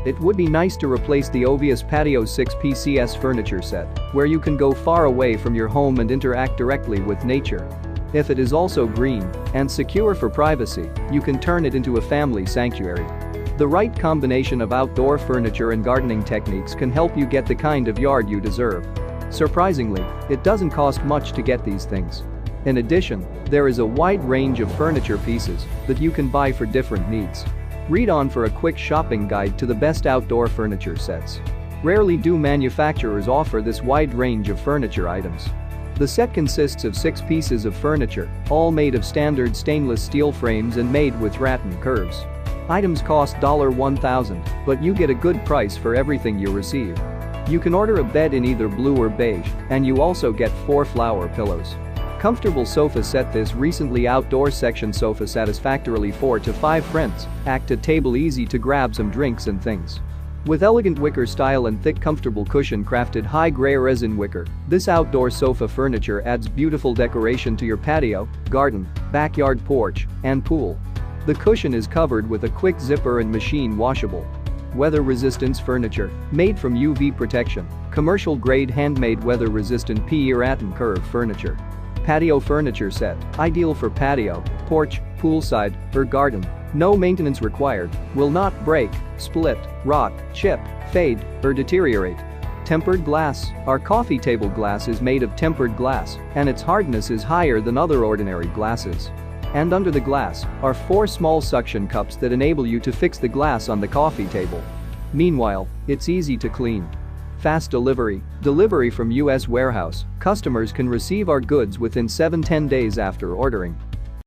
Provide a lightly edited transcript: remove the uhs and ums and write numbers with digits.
It would be nice to replace the Ovius Patio 6PCS furniture set, where you can go far away from your home and interact directly with nature. If it is also green and secure for privacy, you can turn it into a family sanctuary. The right combination of outdoor furniture and gardening techniques can help you get the kind of yard you deserve. Surprisingly, it doesn't cost much to get these things. In addition, there is a wide range of furniture pieces that you can buy for different needs. Read on for a quick shopping guide to the best outdoor furniture sets. Rarely do manufacturers offer this wide range of furniture items. The set consists of 6 pieces of furniture, all made of standard stainless steel frames and made with rattan curves. Items cost $1,000, but you get a good price for everything you receive. You can order a bed in either blue or beige, and you also get 4 flower pillows. Comfortable sofa set. This recently outdoor section sofa satisfactorily 4 to 5 friends, act a table easy to grab some drinks and things. With elegant wicker style and thick comfortable cushion crafted high gray resin wicker, this outdoor sofa furniture adds beautiful decoration to your patio, garden, backyard porch, and pool. The cushion is covered with a quick zipper and machine washable. Weather resistance furniture, made from UV protection, commercial grade handmade weather resistant PE rattan curve furniture. Patio furniture set, ideal for patio, porch, poolside, or garden. No maintenance required, will not break, split, rot, chip, fade, or deteriorate. Tempered glass. Our coffee table glass is made of tempered glass, and its hardness is higher than other ordinary glasses. And under the glass are 4 small suction cups that enable you to fix the glass on the coffee table. Meanwhile, it's easy to clean. Fast delivery. Delivery from U.S. warehouse. Customers can receive our goods within 7-10 days after ordering.